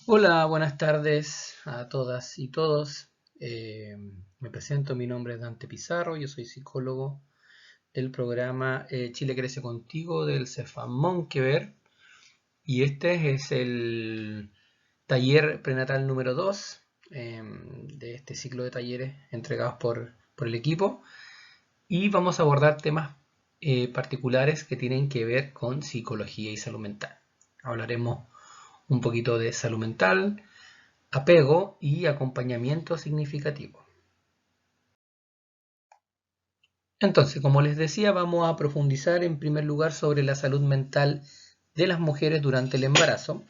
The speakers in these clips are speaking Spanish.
Hola, buenas tardes a todas y todos. Me presento, mi nombre es Dante Pizarro, yo soy psicólogo del programa Chile Crece Contigo del Cefam Monkever y este es el taller prenatal número 2 de este ciclo de talleres entregados por el equipo y vamos a abordar temas particulares que tienen que ver con psicología y salud mental. Hablaremos un poquito de salud mental, apego y acompañamiento significativo. Entonces, como les decía, vamos a profundizar en primer lugar sobre la salud mental de las mujeres durante el embarazo.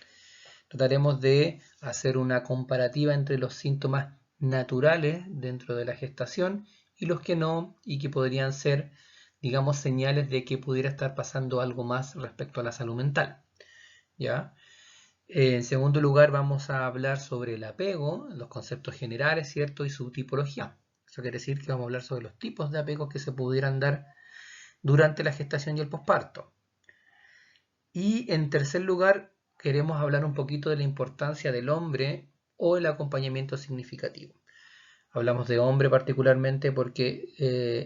Trataremos de hacer una comparativa entre los síntomas naturales dentro de la gestación y los que no, y que podrían ser, digamos, señales de que pudiera estar pasando algo más respecto a la salud mental. ¿Ya? En segundo lugar, vamos a hablar sobre el apego, los conceptos generales, ¿cierto? Y su tipología. Eso quiere decir que vamos a hablar sobre los tipos de apego que se pudieran dar durante la gestación y el posparto. Y en tercer lugar, queremos hablar un poquito de la importancia del hombre o el acompañamiento significativo. Hablamos de hombre particularmente porque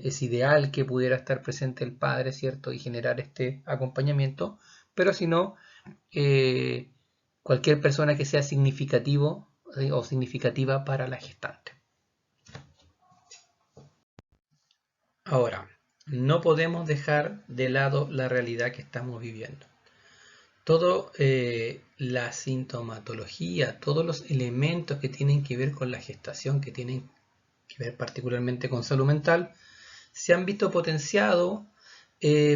es ideal que pudiera estar presente el padre, ¿cierto? Y generar este acompañamiento, pero si no, eh, cualquier persona que sea significativo o significativa para la gestante. Ahora, no podemos dejar de lado la realidad que estamos viviendo. Todo la sintomatología, todos los elementos que tienen que ver con la gestación, que tienen que ver particularmente con salud mental, se han visto potenciados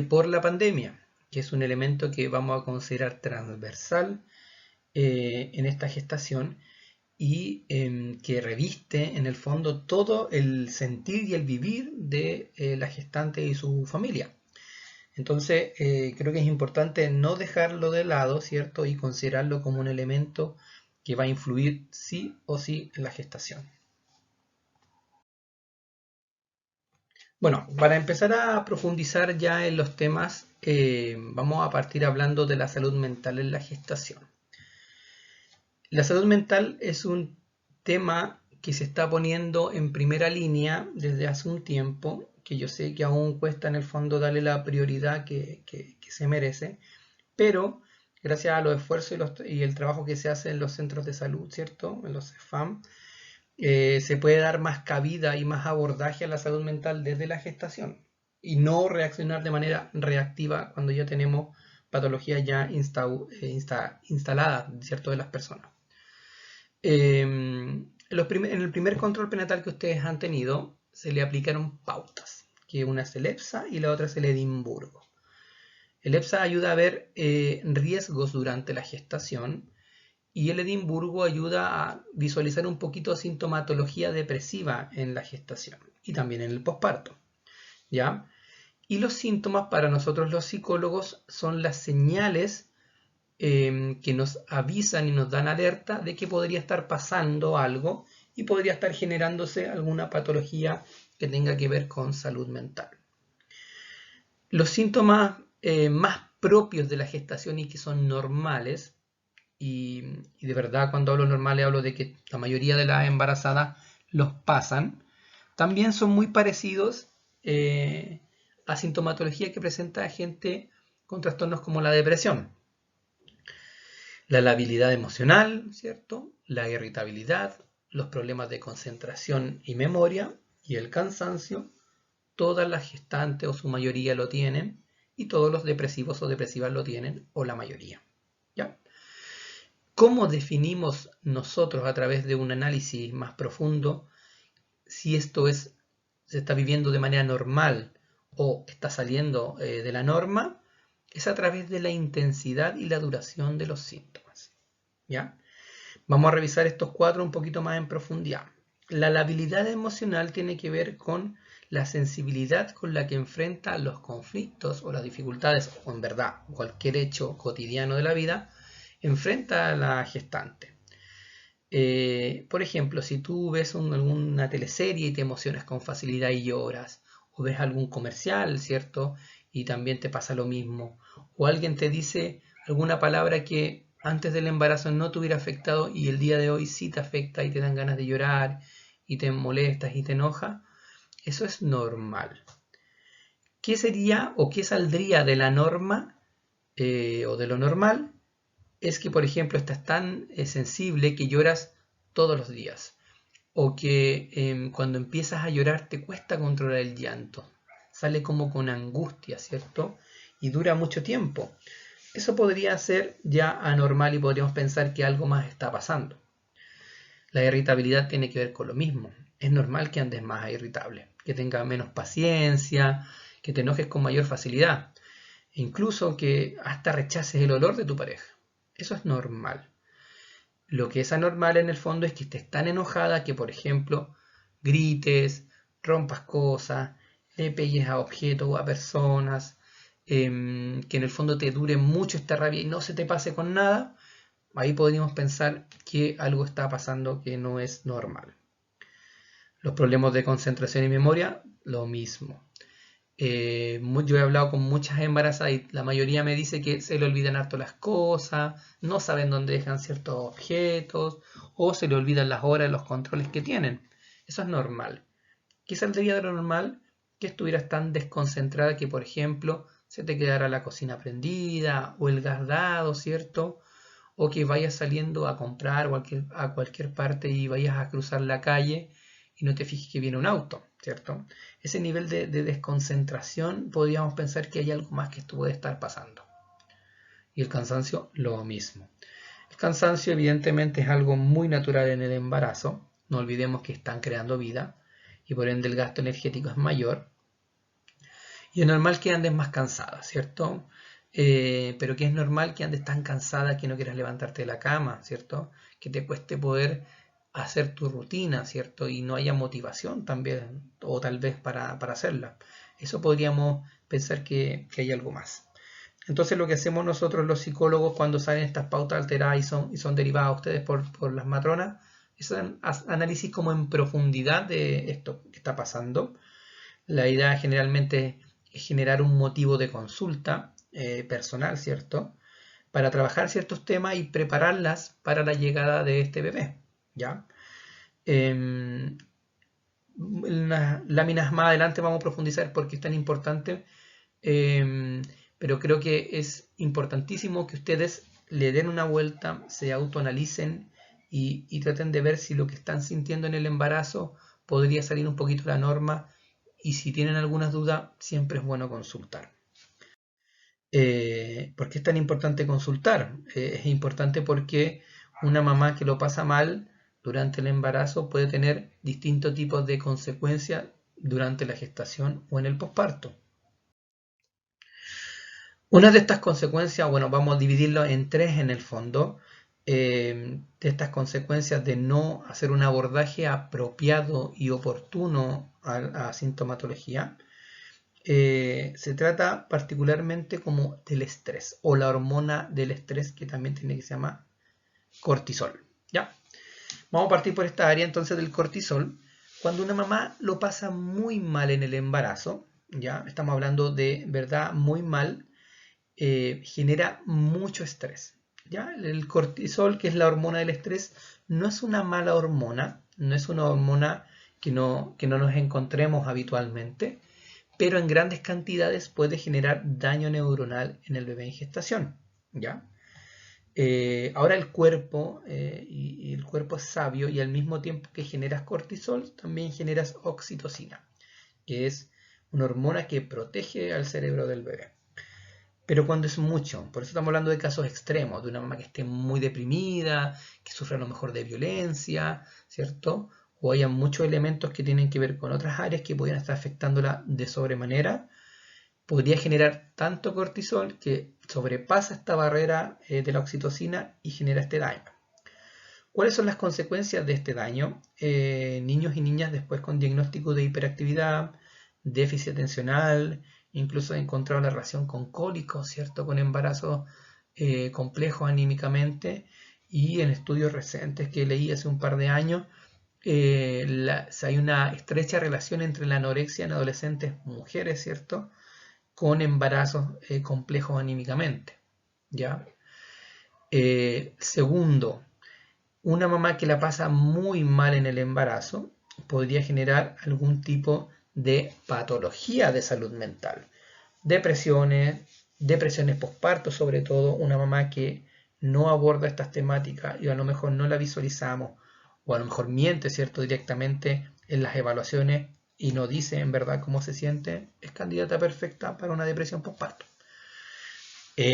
por la pandemia, que es un elemento que vamos a considerar transversal en esta gestación y que reviste en el fondo todo el sentir y el vivir de la gestante y su familia. Entonces, creo que es importante no dejarlo de lado, ¿cierto? Y considerarlo como un elemento que va a influir sí o sí en la gestación. Bueno, para empezar a profundizar ya en los temas, vamos a partir hablando de la salud mental en la gestación. La salud mental es un tema que se está poniendo en primera línea desde hace un tiempo, que yo sé que aún cuesta en el fondo darle la prioridad que se merece, pero gracias a los esfuerzos y el trabajo que se hace en los centros de salud, ¿cierto? En los CEFAM, se puede dar más cabida y más abordaje a la salud mental desde la gestación y no reaccionar de manera reactiva cuando ya tenemos patologías ya instaladas, ¿cierto? De las personas. En el primer control prenatal que ustedes han tenido, se le aplicaron pautas, que una es el EPSA y la otra es el Edimburgo. El EPSA ayuda a ver riesgos durante la gestación y el Edimburgo ayuda a visualizar un poquito sintomatología depresiva en la gestación y también en el posparto. ¿Ya? Y los síntomas para nosotros los psicólogos son las señales que nos avisan y nos dan alerta de que podría estar pasando algo y podría estar generándose alguna patología que tenga que ver con salud mental. Los síntomas más propios de la gestación y que son normales, y de verdad cuando hablo normales hablo de que la mayoría de las embarazadas los pasan, también son muy parecidos a sintomatología que presenta gente con trastornos como la depresión. La labilidad emocional, ¿cierto? La irritabilidad, los problemas de concentración y memoria y el cansancio, todas las gestantes o su mayoría lo tienen y todos los depresivos o depresivas lo tienen o la mayoría. ¿Ya? ¿Cómo definimos nosotros a través de un análisis más profundo si esto se está viviendo de manera normal o está saliendo de la norma? Es a través de la intensidad y la duración de los síntomas. ¿Ya? Vamos a revisar estos cuatro un poquito más en profundidad. La labilidad emocional tiene que ver con la sensibilidad con la que enfrenta los conflictos o las dificultades, o en verdad cualquier hecho cotidiano de la vida, enfrenta a la gestante. Por ejemplo, si tú ves alguna teleserie y te emocionas con facilidad y lloras, o ves algún comercial, ¿cierto? Y también te pasa lo mismo, o alguien te dice alguna palabra que antes del embarazo no te hubiera afectado y el día de hoy sí te afecta y te dan ganas de llorar y te molestas y te enoja, eso es normal. ¿Qué sería o qué saldría de la norma o de lo normal? Es que, por ejemplo, estás tan sensible que lloras todos los días. O que cuando empiezas a llorar te cuesta controlar el llanto. Sale como con angustia, ¿cierto? Y dura mucho tiempo. Eso podría ser ya anormal y podríamos pensar que algo más está pasando. La irritabilidad tiene que ver con lo mismo. Es normal que andes más irritable, que tengas menos paciencia, que te enojes con mayor facilidad, e incluso que hasta rechaces el olor de tu pareja. Eso es normal. Lo que es anormal en el fondo es que estés tan enojada que, por ejemplo, grites, rompas cosas, le pegues a objetos o a personas, que en el fondo te dure mucho esta rabia y no se te pase con nada. Ahí podríamos pensar que algo está pasando que no es normal. Los problemas de concentración y memoria, lo mismo. Yo he hablado con muchas embarazadas y la mayoría me dice que se le olvidan harto las cosas, no saben dónde dejan ciertos objetos o se le olvidan las horas y los controles que tienen. Eso es normal. ¿Qué saldría de lo normal? Que estuvieras tan desconcentrada que, por ejemplo, se te quedara la cocina prendida o el gas dado, ¿cierto? O que vayas saliendo a comprar o a cualquier parte y vayas a cruzar la calle y no te fijes que viene un auto, ¿cierto? Ese nivel de desconcentración podríamos pensar que hay algo más que esto puede estar pasando. Y el cansancio, lo mismo. El cansancio evidentemente es algo muy natural en el embarazo. No olvidemos que están creando vida y por ende el gasto energético es mayor. Y es normal que andes más cansada, ¿cierto? Pero que es normal que andes tan cansada que no quieras levantarte de la cama, ¿cierto? Que te cueste poder hacer tu rutina, ¿cierto? Y no haya motivación también, o tal vez para hacerla. Eso podríamos pensar que hay algo más. Entonces lo que hacemos nosotros los psicólogos cuando salen estas pautas alteradas y son derivadas a ustedes por las matronas, es un análisis como en profundidad de esto que está pasando. La idea generalmente es generar un motivo de consulta personal, ¿cierto? Para trabajar ciertos temas y prepararlas para la llegada de este bebé, ¿ya? En las láminas más adelante vamos a profundizar por qué es tan importante, pero creo que es importantísimo que ustedes le den una vuelta, se autoanalicen y traten de ver si lo que están sintiendo en el embarazo podría salir un poquito de la norma y si tienen algunas dudas, siempre es bueno consultar. ¿Por qué es tan importante consultar? Es importante porque una mamá que lo pasa mal durante el embarazo puede tener distintos tipos de consecuencias durante la gestación o en el posparto. Una de estas consecuencias, bueno, vamos a dividirlo en tres en el fondo, de estas consecuencias de no hacer un abordaje apropiado y oportuno a sintomatología. Se trata particularmente como del estrés o la hormona del estrés que también tiene que se llama cortisol. ¿Ya? Vamos a partir por esta área entonces del cortisol. Cuando una mamá lo pasa muy mal en el embarazo, ya estamos hablando de verdad muy mal, genera mucho estrés. ¿Ya? El cortisol, que es la hormona del estrés, no es una mala hormona, no es una hormona que no nos encontremos habitualmente, pero en grandes cantidades puede generar daño neuronal en el bebé en gestación. ¿Ya? Ahora el cuerpo, y el cuerpo es sabio y al mismo tiempo que generas cortisol, también generas oxitocina, que es una hormona que protege al cerebro del bebé. Pero cuando es mucho, por eso estamos hablando de casos extremos, de una mamá que esté muy deprimida, que sufra a lo mejor de violencia, ¿cierto? O haya muchos elementos que tienen que ver con otras áreas que podrían estar afectándola de sobremanera, podría generar tanto cortisol que sobrepasa esta barrera de la oxitocina y genera este daño. ¿Cuáles son las consecuencias de este daño? Niños y niñas después con diagnóstico de hiperactividad, déficit atencional, incluso he encontrado la relación con cólicos, ¿cierto? Con embarazos complejos anímicamente y en estudios recientes que leí hace un par de años, hay una estrecha relación entre la anorexia en adolescentes mujeres, ¿cierto? Con embarazos complejos anímicamente, ¿ya? Segundo, una mamá que la pasa muy mal en el embarazo podría generar algún tipo de patología de salud mental. Depresiones posparto, sobre todo una mamá que no aborda estas temáticas y a lo mejor no la visualizamos o a lo mejor miente, ¿cierto?, directamente en las evaluaciones y no dice en verdad cómo se siente, es candidata perfecta para una depresión posparto.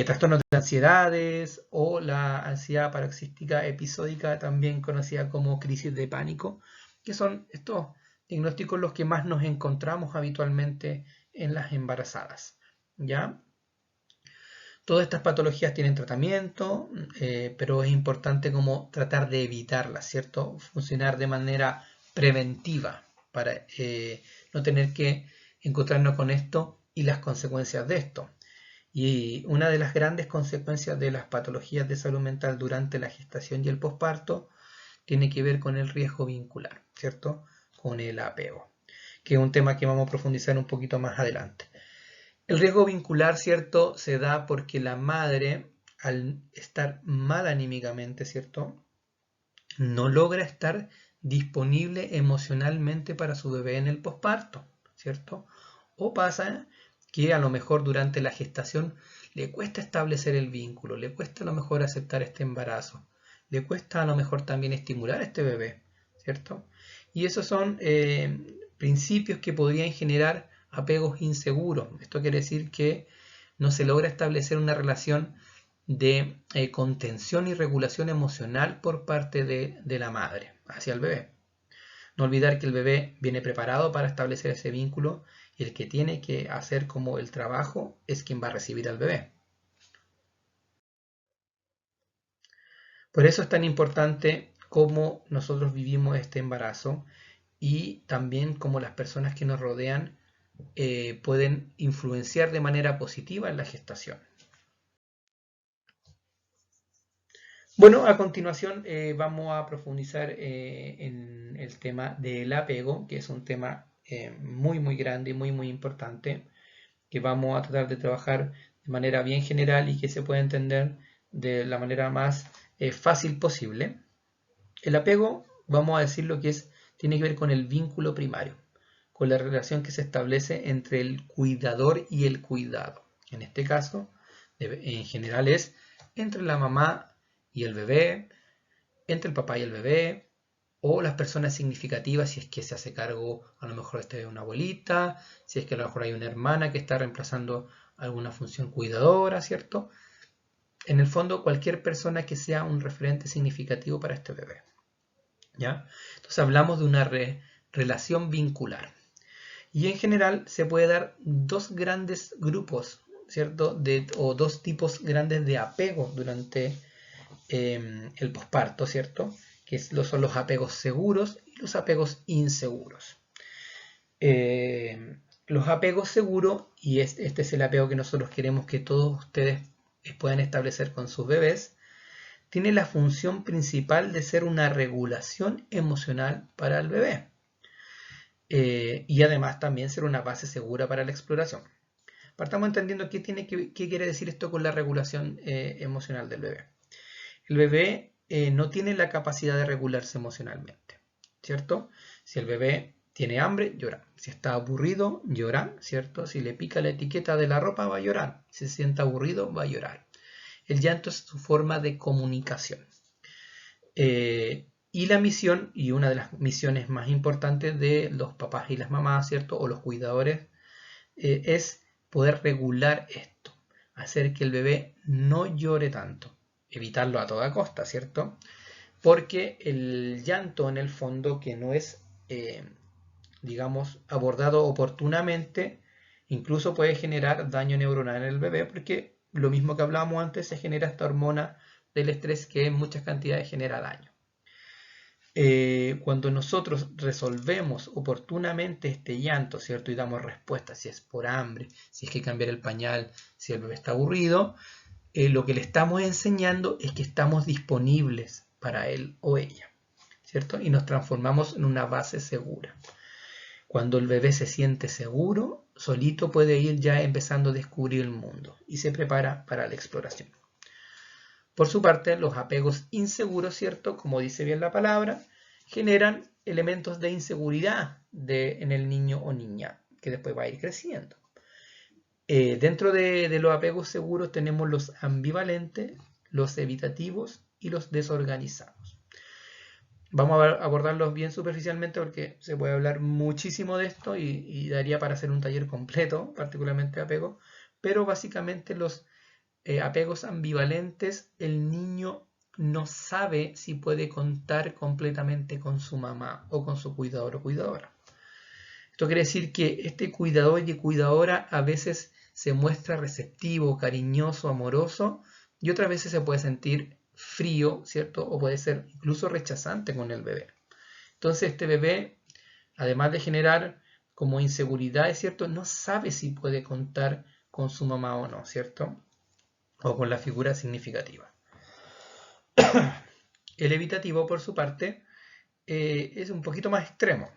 Trastornos de ansiedades o la ansiedad paroxística episódica, también conocida como crisis de pánico, que son estos diagnósticos los que más nos encontramos habitualmente en las embarazadas, ¿ya? Todas estas patologías tienen tratamiento, pero es importante como tratar de evitarlas, ¿cierto? Funcionar de manera preventiva para no tener que encontrarnos con esto y las consecuencias de esto. Y una de las grandes consecuencias de las patologías de salud mental durante la gestación y el posparto tiene que ver con el riesgo vincular, ¿cierto? Con el apego, que es un tema que vamos a profundizar un poquito más adelante. El riesgo vincular, ¿cierto?, se da porque la madre, al estar mal anímicamente, ¿cierto?, no logra estar disponible emocionalmente para su bebé en el posparto, ¿cierto? O pasa que a lo mejor durante la gestación le cuesta establecer el vínculo, le cuesta a lo mejor aceptar este embarazo, le cuesta a lo mejor también estimular a este bebé, ¿cierto? Y esos son principios que podrían generar apegos inseguros. Esto quiere decir que no se logra establecer una relación de contención y regulación emocional por parte de la madre hacia el bebé. No olvidar que el bebé viene preparado para establecer ese vínculo y el que tiene que hacer como el trabajo es quien va a recibir al bebé. Por eso es tan importante cómo nosotros vivimos este embarazo y también cómo las personas que nos rodean pueden influenciar de manera positiva en la gestación. Bueno, a continuación vamos a profundizar en el tema del apego, que es un tema muy grande y muy importante, que vamos a tratar de trabajar de manera bien general y que se pueda entender de la manera más fácil posible. El apego, vamos a decir lo que es, tiene que ver con el vínculo primario, con la relación que se establece entre el cuidador y el cuidado. En este caso, en general es entre la mamá y el bebé, entre el papá y el bebé, o las personas significativas, si es que se hace cargo a lo mejor de una abuelita, si es que a lo mejor hay una hermana que está reemplazando alguna función cuidadora, ¿cierto? En el fondo, cualquier persona que sea un referente significativo para este bebé, ¿ya? Entonces hablamos de una relación vincular. Y en general se puede dar dos grandes grupos, ¿cierto? O dos tipos grandes de apego durante el posparto, ¿cierto? Que son los apegos seguros y los apegos inseguros. Los apegos seguros, y este es el apego que nosotros queremos que todos ustedes puedan establecer con sus bebés, tiene la función principal de ser una regulación emocional para el bebé. Y además también ser una base segura para la exploración. Partamos entendiendo qué quiere decir esto con la regulación emocional del bebé. El bebé no tiene la capacidad de regularse emocionalmente, ¿cierto? Si el bebé tiene hambre, llora. Si está aburrido, llora, ¿cierto? Si le pica la etiqueta de la ropa, va a llorar. Si se siente aburrido, va a llorar. El llanto es su forma de comunicación. Y la misión, y una de las misiones más importantes de los papás y las mamás, ¿cierto? O los cuidadores, es poder regular esto. Hacer que el bebé no llore tanto. Evitarlo a toda costa, ¿cierto? Porque el llanto en el fondo que no es, digamos, abordado oportunamente, incluso puede generar daño neuronal en el bebé, porque lo mismo que hablábamos antes, se genera esta hormona del estrés que en muchas cantidades genera daño. Cuando nosotros resolvemos oportunamente este llanto, ¿cierto? Y damos respuesta, si es por hambre, si es que cambiar el pañal, si el bebé está aburrido, lo que le estamos enseñando es que estamos disponibles para él o ella, ¿cierto? Y nos transformamos en una base segura. Cuando el bebé se siente seguro, solito puede ir ya empezando a descubrir el mundo y se prepara para la exploración. Por su parte, los apegos inseguros, ¿cierto? Como dice bien la palabra, generan elementos de inseguridad en el niño o niña, que después va a ir creciendo. Dentro de los apegos seguros tenemos los ambivalentes, los evitativos y los desorganizados. Vamos a abordarlos bien superficialmente porque se puede hablar muchísimo de esto y daría para hacer un taller completo, particularmente de apego, pero básicamente los apegos ambivalentes, el niño no sabe si puede contar completamente con su mamá o con su cuidador o cuidadora. Esto quiere decir que este cuidador y cuidadora a veces se muestra receptivo, cariñoso, amoroso, y otras veces se puede sentir frío, ¿cierto? O puede ser incluso rechazante con el bebé. Entonces este bebé, además de generar como inseguridad, ¿cierto? No sabe si puede contar con su mamá o no, ¿cierto? O con la figura significativa. El evitativo, por su parte, es un poquito más extremo.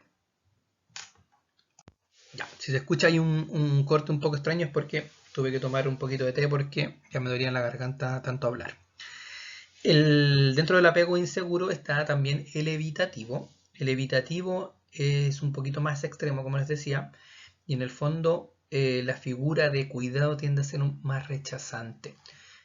Ya, si se escucha ahí un corte un poco extraño es porque tuve que tomar un poquito de té porque ya me dolía en la garganta tanto hablar. Dentro del apego inseguro está también el evitativo. El evitativo es un poquito más extremo, como les decía, y en el fondo la figura de cuidado tiende a ser más rechazante.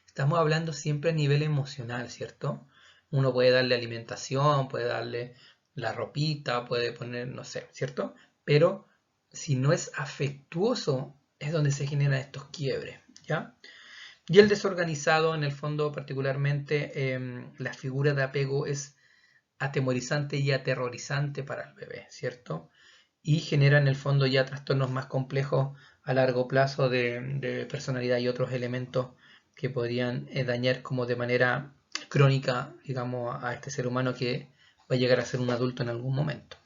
Estamos hablando siempre a nivel emocional, ¿cierto? Uno puede darle alimentación, puede darle la ropita, puede poner, no sé, ¿cierto? Pero si no es afectuoso, es donde se generan estos quiebres, ¿ya? Y el desorganizado, en el fondo, particularmente, la figura de apego es atemorizante y aterrorizante para el bebé, ¿cierto? Y genera en el fondo ya trastornos más complejos a largo plazo de personalidad y otros elementos que podrían dañar como de manera crónica, digamos, a este ser humano que va a llegar a ser un adulto en algún momento.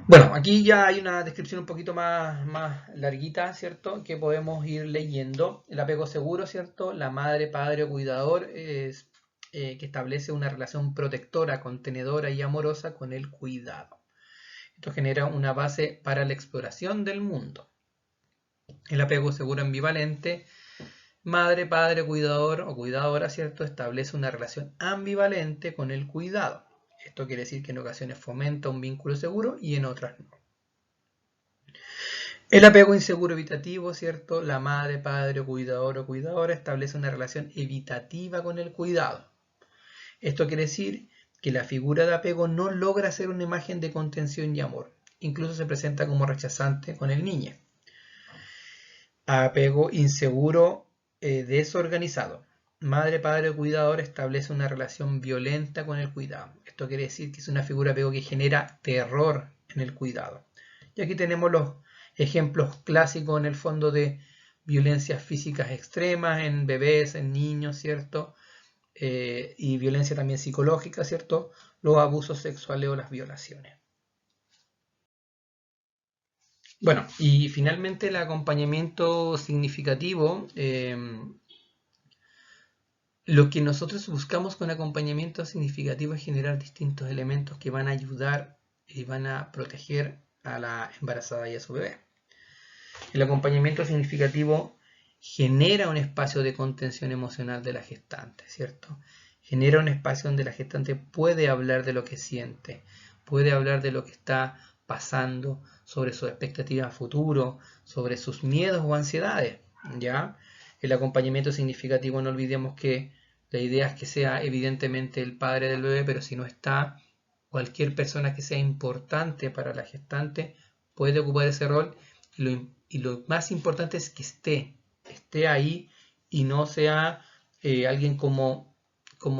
Bueno, aquí ya hay una descripción un poquito más larguita, ¿cierto? Que podemos ir leyendo. El apego seguro, ¿cierto? La madre, padre o cuidador es que establece una relación protectora, contenedora y amorosa con el cuidado. Esto genera una base para la exploración del mundo. El apego seguro ambivalente, madre, padre, cuidador o cuidadora, ¿cierto? Establece una relación ambivalente con el cuidado. Esto quiere decir que en ocasiones fomenta un vínculo seguro y en otras no. El apego inseguro evitativo, ¿cierto? La madre, padre, cuidador o cuidadora establece una relación evitativa con el cuidado. Esto quiere decir que la figura de apego no logra ser una imagen de contención y amor. Incluso se presenta como rechazante con el niño. Apego inseguro desorganizado. Madre, padre o cuidador establece una relación violenta con el cuidado. Esto quiere decir que es una figura de apego que genera terror en el cuidado. Y aquí tenemos los ejemplos clásicos en el fondo de violencias físicas extremas en bebés, en niños, ¿cierto? Y violencia también psicológica, ¿cierto? Los abusos sexuales o las violaciones. Bueno, y finalmente el acompañamiento significativo. Lo que nosotros buscamos con acompañamiento significativo es generar distintos elementos que van a ayudar y van a proteger a la embarazada y a su bebé. El acompañamiento significativo genera un espacio de contención emocional de la gestante, ¿cierto? Genera un espacio donde la gestante puede hablar de lo que siente, puede hablar de lo que está pasando, sobre sus expectativas a futuro, sobre sus miedos o ansiedades, ¿ya? El acompañamiento significativo, no olvidemos que la idea es que sea evidentemente el padre del bebé, pero si no está, cualquier persona que sea importante para la gestante puede ocupar ese rol y lo más importante es que esté ahí y no sea alguien como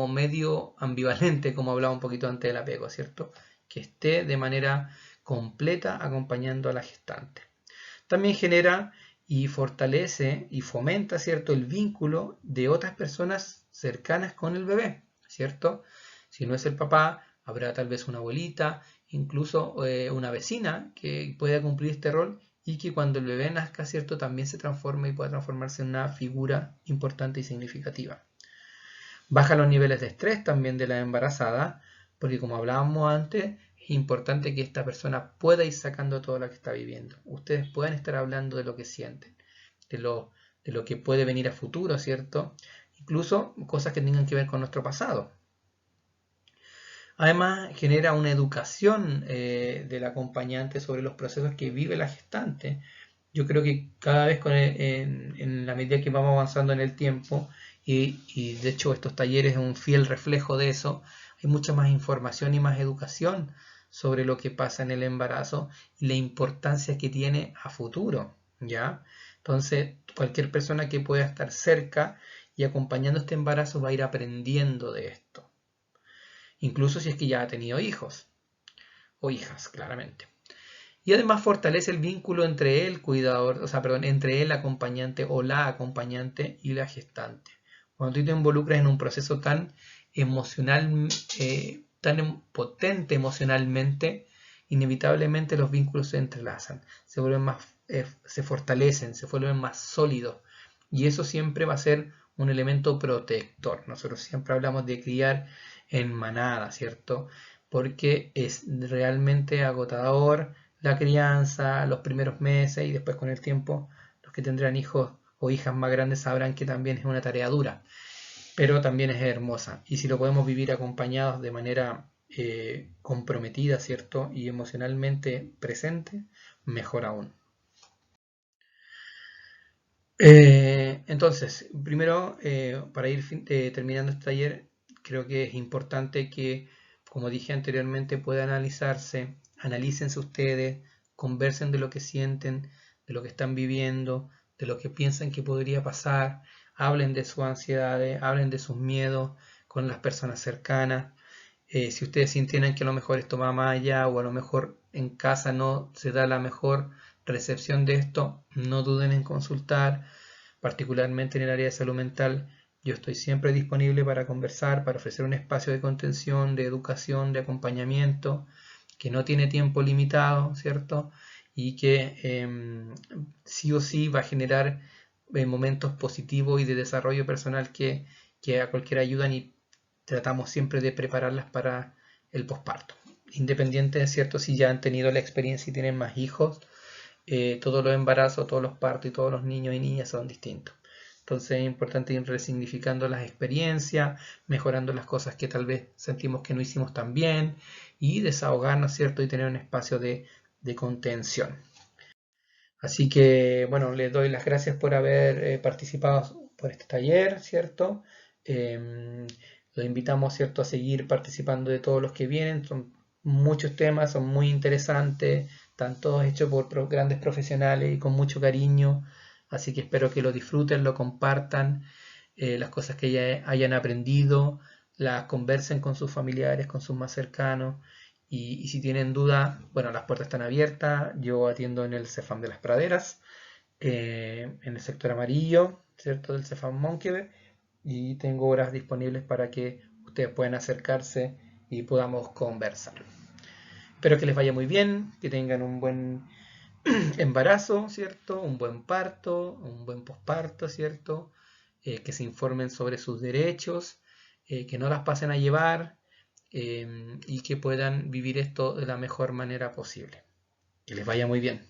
medio ambivalente, como hablaba un poquito antes del apego, ¿cierto? Que esté de manera completa acompañando a la gestante. También genera y fortalece y fomenta, ¿cierto?, el vínculo de otras personas cercanas con el bebé, ¿cierto? Si no es el papá, habrá tal vez una abuelita, incluso una vecina que pueda cumplir este rol y que cuando el bebé nazca, ¿cierto?, también se transforme y pueda transformarse en una figura importante y significativa. Baja los niveles de estrés también de la embarazada, porque como hablábamos antes, es importante que esta persona pueda ir sacando todo lo que está viviendo. Ustedes pueden estar hablando de lo que sienten, de lo que puede venir a futuro, ¿cierto? Incluso cosas que tengan que ver con nuestro pasado. Además, genera una educación del acompañante sobre los procesos que vive la gestante. Yo creo que cada vez en la medida que vamos avanzando en el tiempo, y de hecho estos talleres es un fiel reflejo de eso, hay mucha más información y más educación sobre lo que pasa en el embarazo y la importancia que tiene a futuro, ¿ya? Entonces, cualquier persona que pueda estar cerca y acompañando este embarazo va a ir aprendiendo de esto. Incluso si es que ya ha tenido hijos o hijas, claramente. Y además fortalece el vínculo entre el cuidador, o sea, perdón, entre el acompañante o la acompañante y la gestante. Cuando tú te involucras en un proceso tan emocional, tan potente emocionalmente, inevitablemente los vínculos se entrelazan, se vuelven más, se fortalecen, se vuelven más sólidos. Y eso siempre va a ser un elemento protector. Nosotros siempre hablamos de criar en manada, ¿cierto? Porque es realmente agotador la crianza, los primeros meses y después con el tiempo los que tendrán hijos o hijas más grandes sabrán que también es una tarea dura, pero también es hermosa. Y si lo podemos vivir acompañados de manera comprometida, ¿cierto? Y emocionalmente presente, mejor aún. Entonces, primero, para ir terminando este taller, creo que es importante que, como dije anteriormente, puedan analizarse, analícense ustedes, conversen de lo que sienten, de lo que están viviendo, de lo que piensan que podría pasar, hablen de sus ansiedades, hablen de sus miedos con las personas cercanas. Si ustedes sintieran que a lo mejor esto va más allá o a lo mejor en casa no se da la mejor recepción de esto, no duden en consultar, particularmente en el área de salud mental. Yo estoy siempre disponible para conversar, para ofrecer un espacio de contención, de educación, de acompañamiento, que no tiene tiempo limitado, ¿cierto? Y que sí o sí va a generar momentos positivos y de desarrollo personal que a cualquiera ayudan y tratamos siempre de prepararlas para el posparto. Independiente de cierto si ya han tenido la experiencia y tienen más hijos, todos los embarazos, todos los partos y todos los niños y niñas son distintos. Entonces es importante ir resignificando las experiencias, mejorando las cosas que tal vez sentimos que no hicimos tan bien y desahogarnos, ¿cierto? Y tener un espacio de contención. Así que, bueno, les doy las gracias por haber participado por este taller, ¿cierto? Los invitamos, ¿cierto?, a seguir participando de todos los que vienen. Son muchos temas, son muy interesantes, están todos hechos por grandes profesionales y con mucho cariño. Así que espero que lo disfruten, lo compartan, las cosas que ya hayan aprendido, las conversen con sus familiares, con sus más cercanos. Y si tienen dudas, bueno, las puertas están abiertas. Yo atiendo en el Cefam de las Praderas, en el sector amarillo, ¿cierto? Del Cefam Monkeberg, y tengo horas disponibles para que ustedes puedan acercarse y podamos conversar. Espero que les vaya muy bien, que tengan un buen embarazo, ¿cierto? Un buen parto, un buen posparto, ¿cierto? Que se informen sobre sus derechos, que no las pasen a llevar y que puedan vivir esto de la mejor manera posible. Que les vaya muy bien.